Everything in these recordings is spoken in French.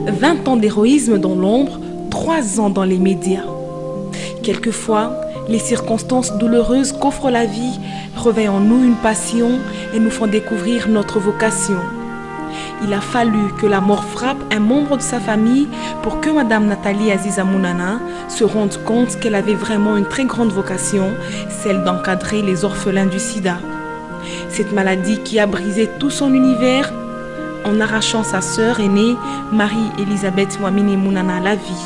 20 ans d'héroïsme dans l'ombre, 3 ans dans les médias. Quelquefois, les circonstances douloureuses qu'offre la vie réveillent en nous une passion et nous font découvrir notre vocation. Il a fallu que la mort frappe un membre de sa famille pour que Madame Nathalie Aziza Mounana se rende compte qu'elle avait vraiment une très grande vocation, celle d'encadrer les orphelins du sida. Cette maladie qui a brisé tout son univers en arrachant sa sœur aînée, Marie-Elisabeth Wamini Mounana, à la vie.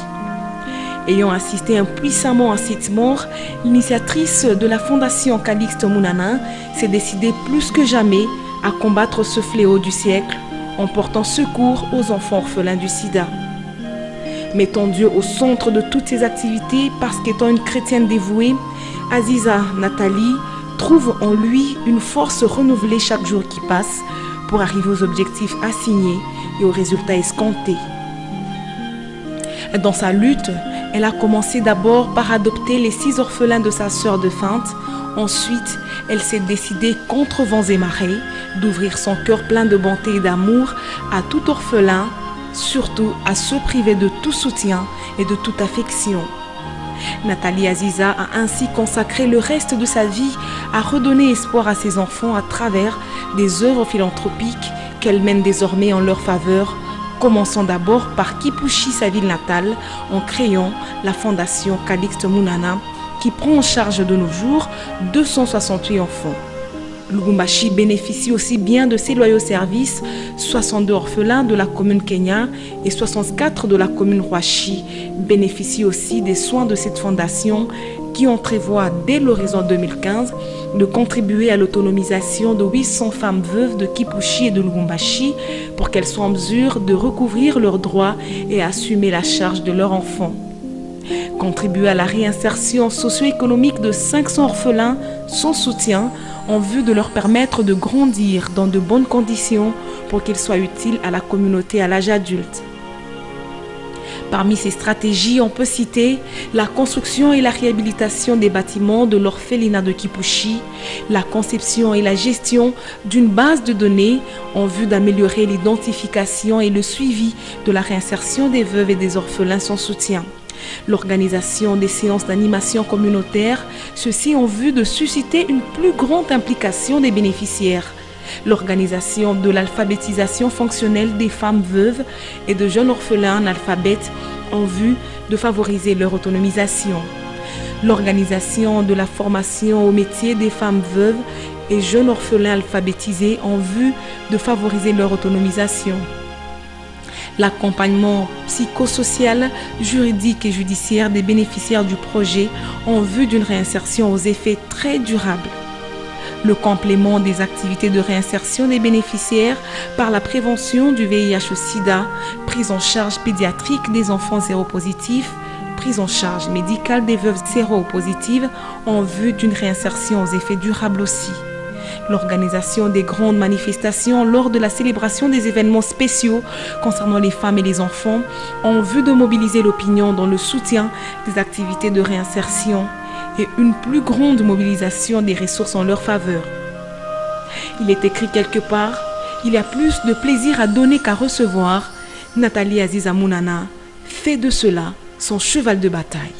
Ayant assisté impuissamment à cette mort, l'initiatrice de la Fondation Calixte Mounana s'est décidée plus que jamais à combattre ce fléau du siècle en portant secours aux enfants orphelins du sida. Mettant Dieu au centre de toutes ses activités parce qu'étant une chrétienne dévouée, Aziza Nathalie trouve en lui une force renouvelée chaque jour qui passe pour arriver aux objectifs assignés et aux résultats escomptés. Dans sa lutte, elle a commencé d'abord par adopter les 6 orphelins de sa sœur défunte. Ensuite, elle s'est décidée contre vents et marées d'ouvrir son cœur plein de bonté et d'amour à tout orphelin, surtout à ceux privés de tout soutien et de toute affection. Nathalie Aziza a ainsi consacré le reste de sa vie à redonner espoir à ses enfants à travers des œuvres philanthropiques qu'elle mène désormais en leur faveur, commençant d'abord par Kipushi, sa ville natale, en créant la Fondation Calixte Mounana, qui prend en charge de nos jours 268 enfants. Lubumbashi bénéficie aussi bien de ses loyaux services, 62 orphelins de la commune Kenya et 64 de la commune Rwashi bénéficient aussi des soins de cette fondation qui entrevoit dès l'horizon 2015 de contribuer à l'autonomisation de 800 femmes veuves de Kipushi et de Lubumbashi pour qu'elles soient en mesure de recouvrir leurs droits et assumer la charge de leurs enfants. Contribuer à la réinsertion socio-économique de 500 orphelins sans soutien en vue de leur permettre de grandir dans de bonnes conditions pour qu'ils soient utiles à la communauté à l'âge adulte. Parmi ces stratégies, on peut citer la construction et la réhabilitation des bâtiments de l'orphelinat de Kipushi, la conception et la gestion d'une base de données en vue d'améliorer l'identification et le suivi de la réinsertion des veuves et des orphelins sans soutien. L'organisation des séances d'animation communautaire, ceci en vue de susciter une plus grande implication des bénéficiaires. L'organisation de l'alphabétisation fonctionnelle des femmes veuves et de jeunes orphelins analphabètes en vue de favoriser leur autonomisation. L'organisation de la formation au métier des femmes veuves et jeunes orphelins alphabétisés en vue de favoriser leur autonomisation. L'accompagnement psychosocial, juridique et judiciaire des bénéficiaires du projet en vue d'une réinsertion aux effets très durables. Le complément des activités de réinsertion des bénéficiaires par la prévention du VIH-Sida, prise en charge pédiatrique des enfants séropositifs, prise en charge médicale des veuves séropositives en vue d'une réinsertion aux effets durables aussi. L'organisation des grandes manifestations lors de la célébration des événements spéciaux concernant les femmes et les enfants en vue de mobiliser l'opinion dans le soutien des activités de réinsertion et une plus grande mobilisation des ressources en leur faveur. Il est écrit quelque part, il y a plus de plaisir à donner qu'à recevoir. Nathalie Aziza Mounana fait de cela son cheval de bataille.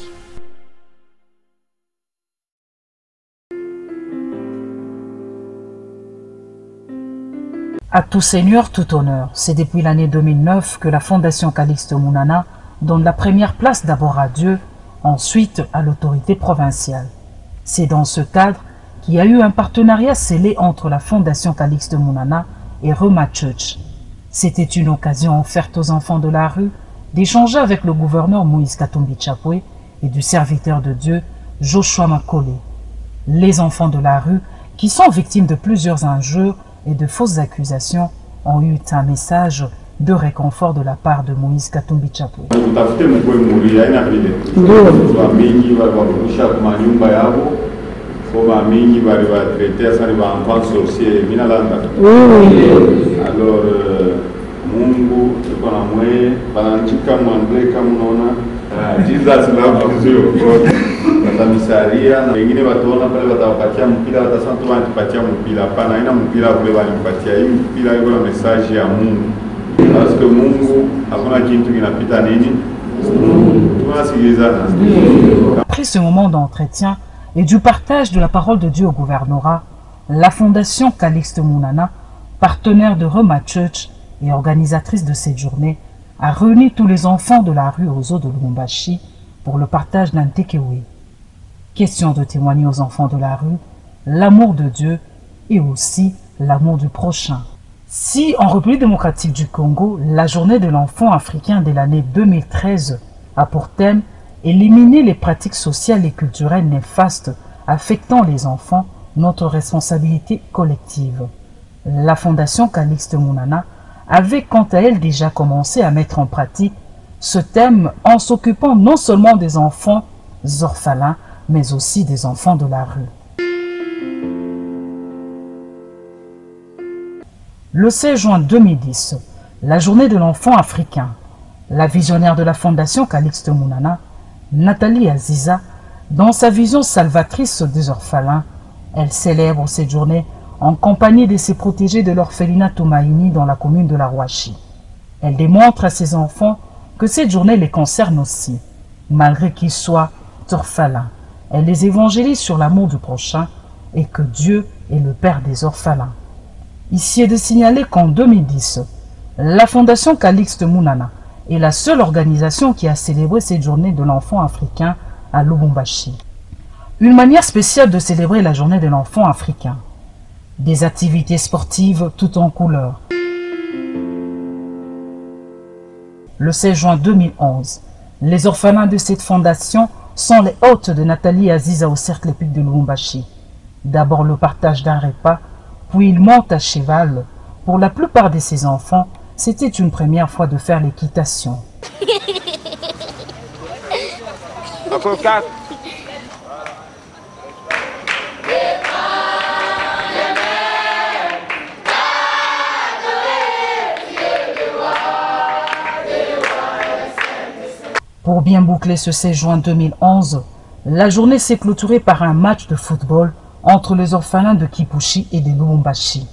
À tout seigneur, tout honneur. C'est depuis l'année 2009 que la Fondation Calixte Mounana donne la première place d'abord à Dieu, ensuite à l'autorité provinciale. C'est dans ce cadre qu'il y a eu un partenariat scellé entre la Fondation Calixte Mounana et Rema Church. C'était une occasion offerte aux enfants de la rue d'échanger avec le gouverneur Moïse Katumbi Chapwe et du serviteur de Dieu Joshua Makole. Les enfants de la rue, qui sont victimes de plusieurs injures et de fausses accusations, ont eu un message de réconfort de la part de Moïse Katumbi Chapwe. Mungu tuko na mwe banachika mwandre kama unaona Jesus love you watamisaria na wengine wataona pale watawapatia mpira watasema tu wanapatia mpira hapana haina mpira kule walimpatia hii mpira iko na message ya Mungu Parce que Mungu hakuna kitu kinapita nini? Tunasikilizana. Après ce moment d'entretien et du partage de la parole de Dieu au gouvernorat, la Fondation Calixte Munana, partenaire de Rema Church et organisatrice de cette journée, a réuni tous les enfants de la rue aux eaux de Lubumbashi pour le partage d'un takeaway. Question de témoigner aux enfants de la rue l'amour de Dieu et aussi l'amour du prochain. Si en République démocratique du Congo, la journée de l'enfant africain de l'année 2013 a pour thème éliminer les pratiques sociales et culturelles néfastes affectant les enfants, notre responsabilité collective. La Fondation Calixte Munana avait quant à elle déjà commencé à mettre en pratique ce thème en s'occupant non seulement des enfants orphelins, mais aussi des enfants de la rue. Le 16 juin 2010, la journée de l'enfant africain, la visionnaire de la Fondation Calixte Munana, Nathalie Aziza, dans sa vision salvatrice des orphelins, elle célèbre cette journée en compagnie de ses protégés de l'orphelinat Tumaini dans la commune de la Rouachi. Elle démontre à ses enfants que cette journée les concerne aussi, malgré qu'ils soient orphelins. Elle les évangélise sur l'amour du prochain et que Dieu est le Père des orphelins. Ici est de signaler qu'en 2010, la Fondation Calixte Munana est la seule organisation qui a célébré cette journée de l'enfant africain à Lubumbashi. Une manière spéciale de célébrer la journée de l'enfant africain. Des activités sportives tout en couleurs. Le 16 juin 2011, les orphelins de cette fondation sont les hôtes de Nathalie Aziza au cercle épique de Lubumbashi. D'abord le partage d'un repas, puis ils montent à cheval. Pour la plupart de ces enfants, c'était une première fois de faire l'équitation. Pour bien boucler ce 16 juin 2011, la journée s'est clôturée par un match de football entre les orphelins de Kipushi et de Lubumbashi.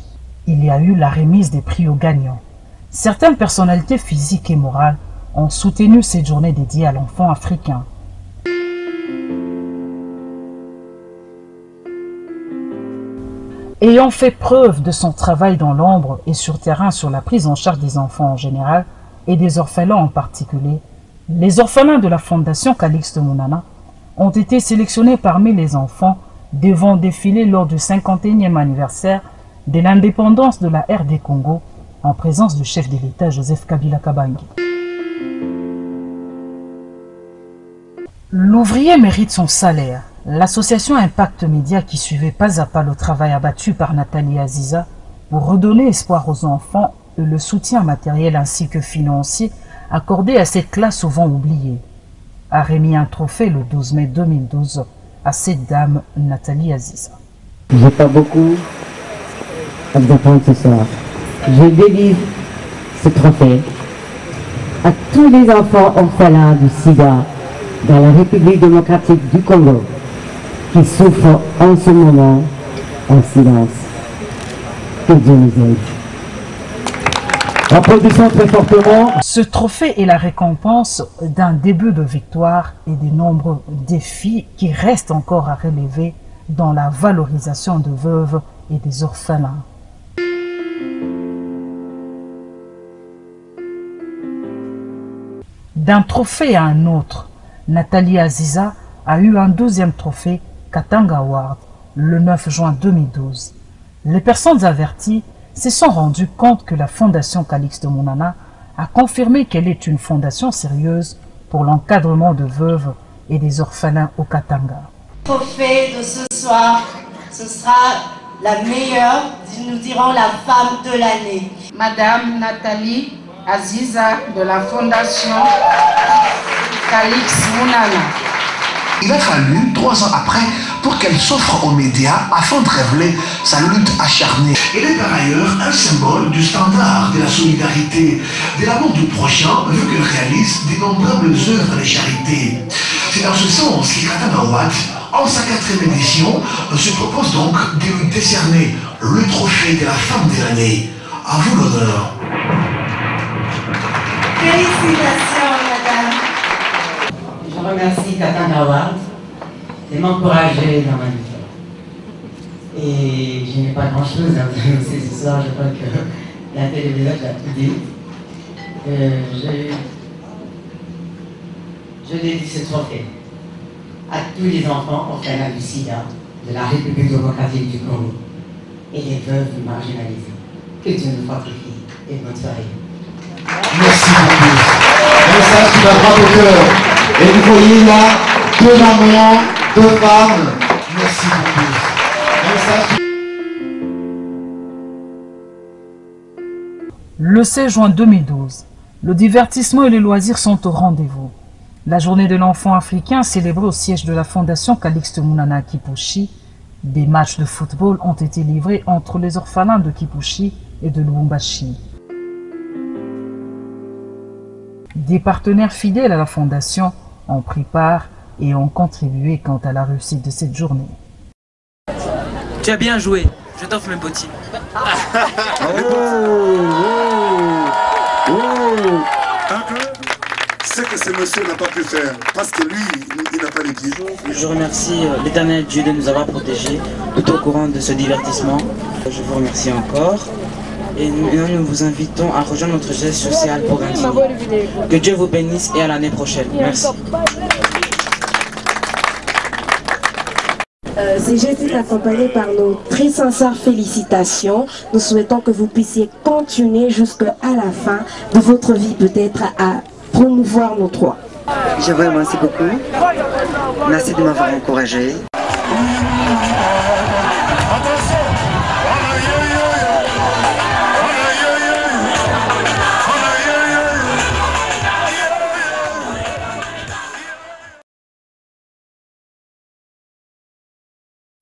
Il y a eu la remise des prix aux gagnants. Certaines personnalités physiques et morales ont soutenu cette journée dédiée à l'enfant africain. Ayant fait preuve de son travail dans l'ombre et sur terrain sur la prise en charge des enfants en général et des orphelins en particulier, les orphelins de la Fondation Calixte Munana ont été sélectionnés parmi les enfants devant défiler lors du 51e anniversaire de l'indépendance de la RD Congo en présence du chef de l'État Joseph Kabila Kabange. L'ouvrier mérite son salaire. L'association Impact Média qui suivait pas à pas le travail abattu par Nathalie Aziza pour redonner espoir aux enfants et le soutien matériel ainsi que financier accordé à cette classe souvent oubliée, a remis un trophée le 12 mai 2012 à cette dame Nathalie Aziza. J'ai pas beaucoup à vous attendre ce soir. Je délivre ce trophée à tous les enfants orphelins du SIDA dans la République démocratique du Congo qui souffrent en ce moment en silence. Que Dieu nous aide. Applaudissons très fortement. Ce trophée est la récompense d'un début de victoire et des nombreux défis qui restent encore à relever dans la valorisation de veuves et des orphelins. D'un trophée à un autre, Nathalie Aziza a eu un 12e trophée Katanga Award le 9 juin 2012. Les personnes averties se sont rendues compte que la Fondation Calixte Munana a confirmé qu'elle est une fondation sérieuse pour l'encadrement de veuves et des orphelins au Katanga. Le trophée de ce soir, ce sera la meilleure, nous dirons la femme de l'année. Madame Nathalie Aziza de la Fondation Calixte Munana. Il a fallu 3 ans après pour qu'elle s'offre aux médias afin de révéler sa lutte acharnée. Elle est par ailleurs un symbole du standard de la solidarité, de l'amour du prochain, vu qu'elle réalise d'innombrables œuvres de charité. C'est dans ce sens que Katanga Award, en sa 4e édition, se propose donc de lui décerner le trophée de la femme de l'année. À vous l'honneur. aussi Katanga Award et m'encourager dans ma vie. Et je n'ai pas grand-chose à vous annoncer ce soir, je crois que la télévision l'a tout dit. Je dédie ce trophée à tous les enfants orphelins du SIDA de la République démocratique du Congo et les veuves marginalisées. Que Dieu nous fortifie et bonne soirée. Merci beaucoup. Message qui va droit au cœur. Et vous voyez là, deux mamans, deux femmes. Merci beaucoup. Message. Le 16 juin 2012, le divertissement et les loisirs sont au rendez-vous. La journée de l'enfant africain célébrée au siège de la Fondation Calixte Mounana à Kipushi. Des matchs de football ont été livrés entre les orphelins de Kipushi et de Lubumbashi. Des partenaires fidèles à la Fondation ont pris part et ont contribué quant à la réussite de cette journée. Tu as bien joué, je t'offre mes bottines. C'est que ce monsieur n'a pas pu faire, parce que lui, il n'a pas les pieds. Je remercie l'Éternel Dieu de nous avoir protégés tout au courant de ce divertissement. Je vous remercie encore. Et nous vous invitons à rejoindre notre geste social pour Gandhi. Que Dieu vous bénisse et à l'année prochaine. Merci. Ces gestes sont accompagnés par nos très sincères félicitations. Nous souhaitons que vous puissiez continuer jusqu'à la fin de votre vie, peut-être à promouvoir nos droits. Je vous remercie beaucoup. Merci de m'avoir encouragé.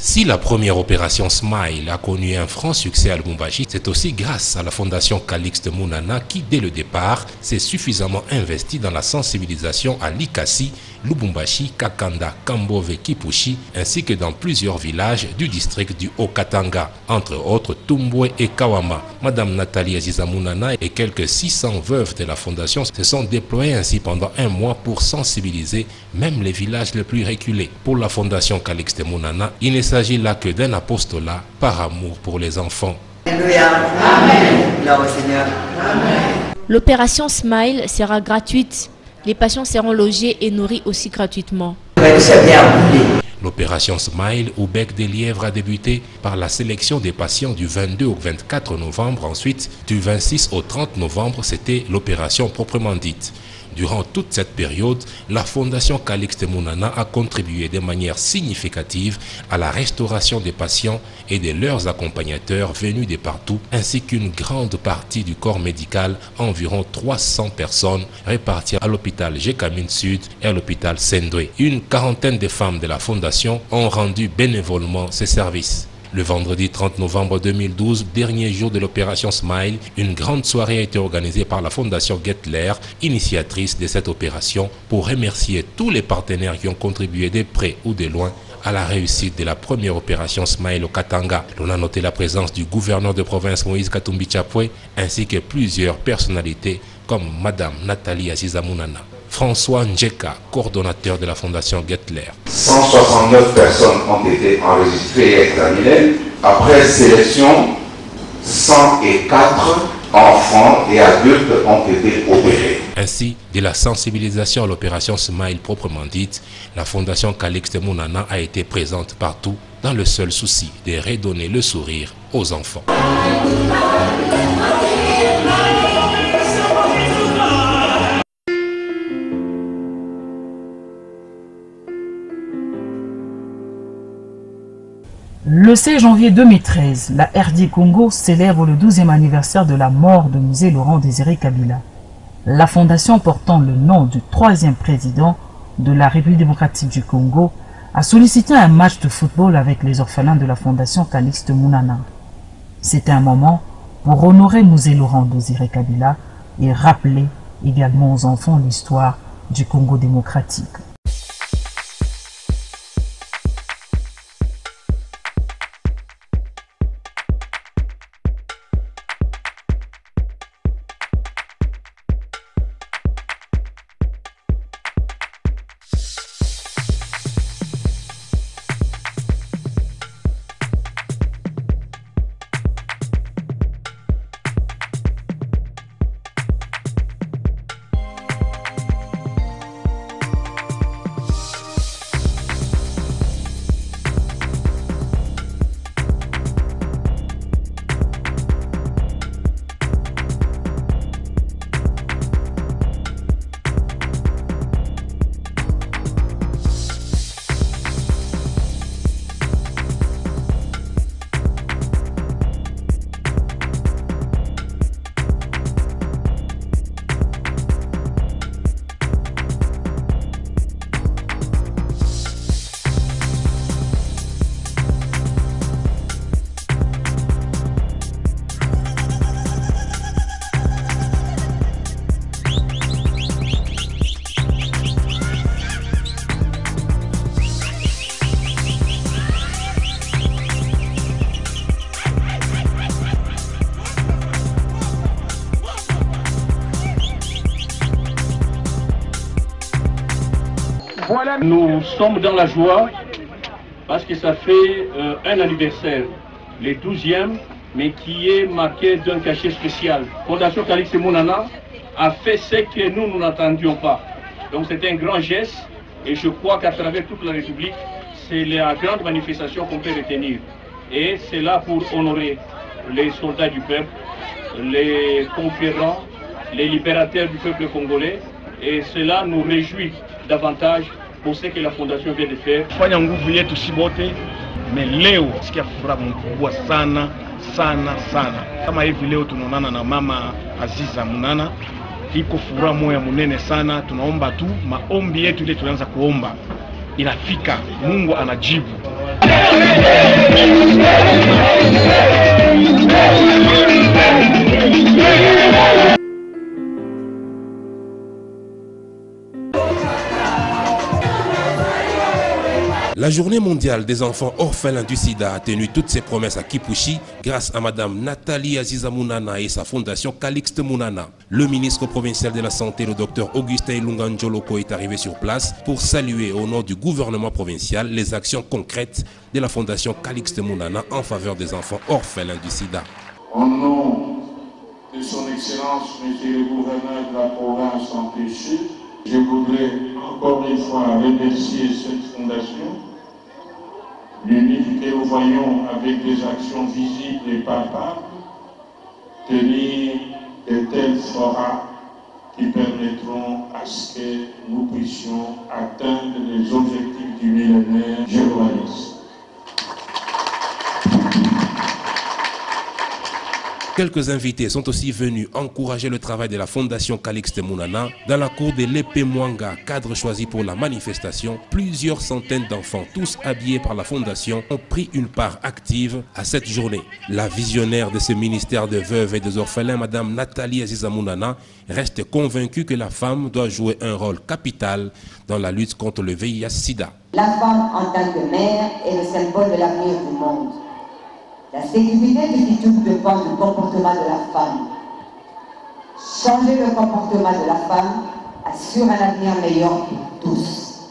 Si la première opération Smile a connu un franc succès à Lubumbashi, c'est aussi grâce à la Fondation Calixte Mounana qui, dès le départ, s'est suffisamment investi dans la sensibilisation à Likasi, Lubumbashi, Kakanda, Kambove, Kipushi, ainsi que dans plusieurs villages du district du Haut-Katanga, entre autres Tumbwe et Kawama. Madame Nathalie Aziza Mounana et quelques 600 veuves de la Fondation se sont déployées ainsi pendant un mois pour sensibiliser même les villages les plus reculés. Pour la Fondation Calixte Mounana, il ne s'agit là que d'un apostolat par amour pour les enfants. Alléluia. Amen. Gloire au Seigneur. L'opération Smile sera gratuite. Les patients seront logés et nourris aussi gratuitement. L'opération Smile ou Bec des Lièvres a débuté par la sélection des patients du 22 au 24 novembre. Ensuite, du 26 au 30 novembre, c'était l'opération proprement dite. Durant toute cette période, la Fondation Calixte Mounana a contribué de manière significative à la restauration des patients et de leurs accompagnateurs venus de partout, ainsi qu'une grande partie du corps médical, environ 300 personnes réparties à l'hôpital Jekamine Sud et à l'hôpital Sendwe. Une quarantaine de femmes de la Fondation ont rendu bénévolement ces services. Le vendredi 30 novembre 2012, dernier jour de l'opération Smile, une grande soirée a été organisée par la Fondation Gettler, initiatrice de cette opération, pour remercier tous les partenaires qui ont contribué de près ou de loin à la réussite de la première opération Smile au Katanga. On a noté la présence du gouverneur de province Moïse Katumbi Chapwe, ainsi que plusieurs personnalités comme Madame Nathalie Aziza Mounana. François Njeka, coordonnateur de la Fondation Gettler. 169 personnes ont été enregistrées et examinées. Après sélection, 104 enfants et adultes ont été opérés. Ainsi, de la sensibilisation à l'opération Smile proprement dite, la Fondation Calixte Mounana a été présente partout dans le seul souci de redonner le sourire aux enfants. Le 16 janvier 2013, la RD Congo célèbre le 12e anniversaire de la mort de Musée Laurent Désiré Kabila. La fondation portant le nom du 3e président de la République démocratique du Congo a sollicité un match de football avec les orphelins de la fondation Calixte Mounana. C'était un moment pour honorer Musée Laurent Désiré Kabila et rappeler également aux enfants l'histoire du Congo démocratique. Voilà, nous sommes dans la joie parce que ça fait un anniversaire, le 12e, mais qui est marqué d'un cachet spécial. Fondation Calixte Mounana a fait ce que nous n'attendions pas. Donc c'est un grand geste et je crois qu'à travers toute la République, c'est la grande manifestation qu'on peut retenir. Et c'est là pour honorer les soldats du peuple, les conquérants, les libérateurs du peuple congolais. Et cela nous réjouit davantage pour ce que la Fondation vient de faire. Fanya nguvu yetu sibote, mais leo sikia furaha mkubwa sana sana sana. Kama hivi leo tunaonana na mama Aziza Munana, iko furaha moya munene sana. Tunaomba tu maombi yetu ile tunaanza kuomba inafika, Mungu anajibu. La journée mondiale des enfants orphelins du sida a tenu toutes ses promesses à Kipushi grâce à Madame Nathalie Aziza Munana et sa fondation Calixte Mounana. Le ministre provincial de la Santé, le docteur Augustin Ilunga Njoloko, est arrivé sur place pour saluer au nom du gouvernement provincial les actions concrètes de la fondation Calixte Mounana en faveur des enfants orphelins du sida. Au nom de son Excellence, Monsieur le gouverneur de la province Santé-Sud, je voudrais encore une fois remercier cette fondation, l'UNIF que nous voyons avec des actions visibles et palpables, tenir de tels forats qui permettront à ce que nous puissions atteindre les objectifs du millénaire. Je vous remercie. Quelques invités sont aussi venus encourager le travail de la Fondation Calixte Mounana. Dans la cour de l'épée Mwanga, cadre choisi pour la manifestation, plusieurs centaines d'enfants, tous habillés par la Fondation, ont pris une part active à cette journée. La visionnaire de ce ministère des veuves et des orphelins, Madame Nathalie Aziza Mounana, reste convaincue que la femme doit jouer un rôle capital dans la lutte contre le VIH-Sida. La femme en tant que mère est le symbole de l'avenir du monde. La sécurité du futur dépend du comportement de la femme. Changer le comportement de la femme assure un avenir meilleur pour tous.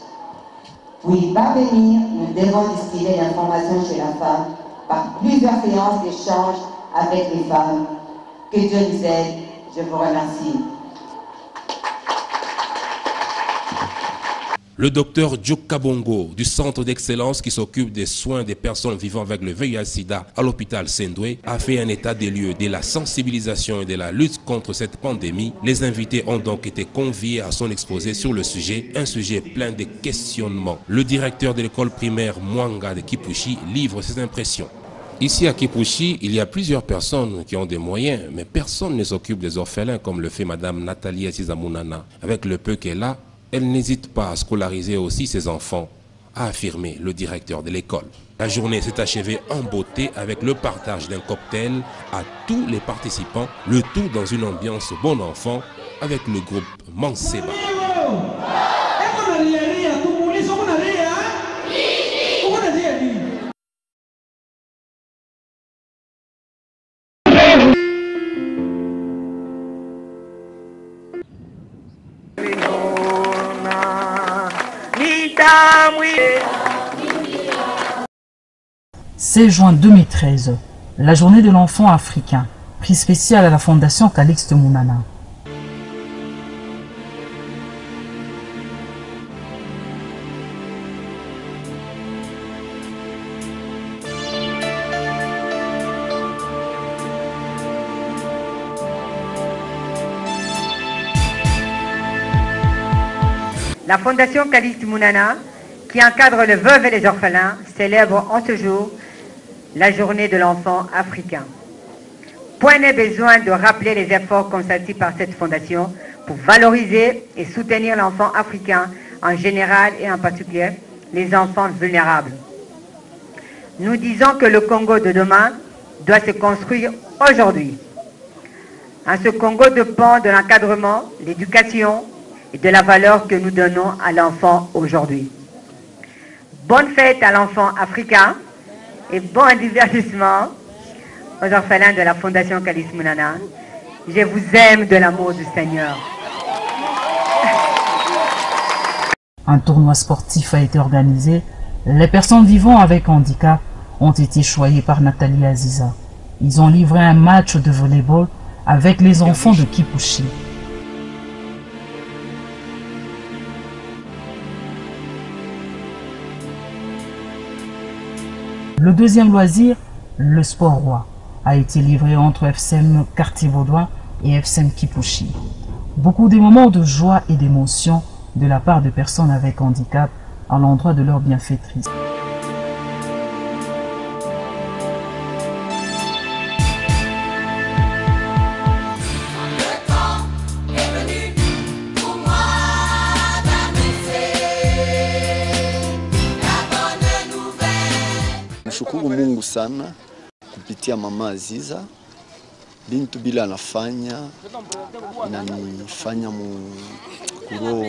Pour y parvenir, nous devons distiller l'information chez la femme par plusieurs séances d'échange avec les femmes. Que Dieu nous aide. Je vous remercie. Le docteur Djouk Kabongo du centre d'excellence qui s'occupe des soins des personnes vivant avec le VIH-Sida à l'hôpital Sendoué a fait un état des lieux de la sensibilisation et de la lutte contre cette pandémie. Les invités ont donc été conviés à son exposé sur le sujet, un sujet plein de questionnements. Le directeur de l'école primaire Mwanga de Kipushi livre ses impressions. Ici à Kipushi, il y a plusieurs personnes qui ont des moyens, mais personne ne s'occupe des orphelins comme le fait Madame Nathalie Aziza Mounana. Avec le peu qu'elle a, elle n'hésite pas à scolariser aussi ses enfants, a affirmé le directeur de l'école. La journée s'est achevée en beauté avec le partage d'un cocktail à tous les participants, le tout dans une ambiance bon enfant avec le groupe Manseba. « 16 juin 2013, la journée de l'enfant africain, prix spécial à la Fondation Calixte Mounana. La Fondation Calixte Mounana, qui encadre les veuves et les orphelins, célèbre en ce jour la journée de l'enfant africain. Point n'est besoin de rappeler les efforts consentis par cette fondation pour valoriser et soutenir l'enfant africain en général et en particulier les enfants vulnérables. Nous disons que le Congo de demain doit se construire aujourd'hui. En ce Congo dépend de l'encadrement, l'éducation et de la valeur que nous donnons à l'enfant aujourd'hui. Bonne fête à l'enfant africain et bon divertissement aux orphelins de la Fondation Calixte Mounana. Je vous aime de l'amour du Seigneur. Un tournoi sportif a été organisé. Les personnes vivant avec handicap ont été choyées par Nathalie Aziza. Ils ont livré un match de volleyball avec les enfants de Kipushi. Le deuxième loisir, le sport roi, a été livré entre FCM Quartier-Vaudois et FCM Kipushi. Beaucoup de moments de joie et d'émotion de la part de personnes avec handicap à l'endroit de leur bienfaitrice. Nashukuru Mungu sana kupitia Mama Aziza, bintu bila anafanya inanifanya mkuro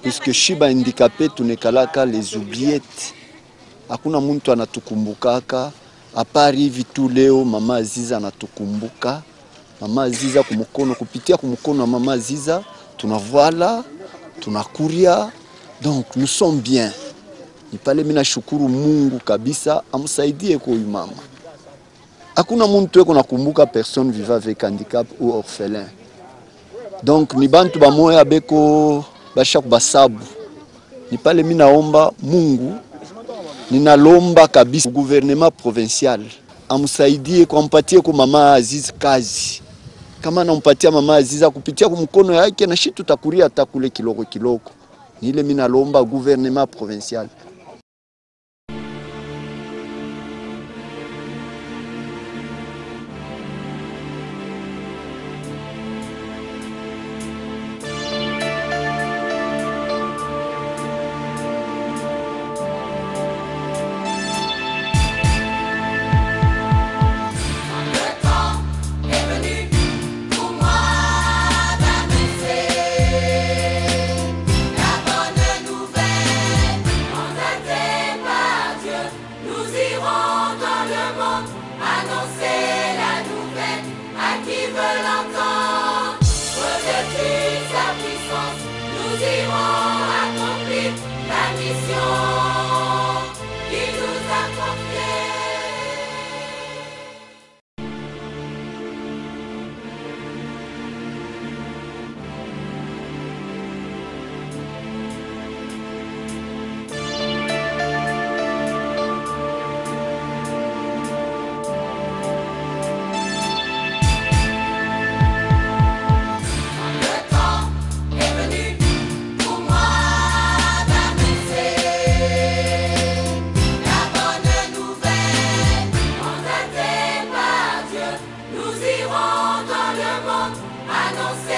puisque shiba handicapé tunekalaka les oubliettes, hakuna muntu anatukumbukaka apari hivi tu. Leo Mama Aziza anatukumbuka. Mama Aziza kumukono, kupitia kumukono wa Mama Aziza tunavala, tunakuria, donc nous sommes bien. Ni pale mina shukuru Mungu kabisa amsaidie kwa mama. Hakuna muntu eko nakumbuka personne vivant avec handicap ou orphelin. Donc ni bantu bamoya beko basha kubasabu. Ni pale mina omba Mungu, ninalomba kabisa gouvernement provincial amsaidie kwa mpatie kwa Mama Aziza kazi. Kama anampatia Mama Aziza kupitia kwa mkono yake na shi tutakuria atakule kiloko kiloko. Ni ile mina lomba gouvernement provincial. Nous irons dans le monde annoncer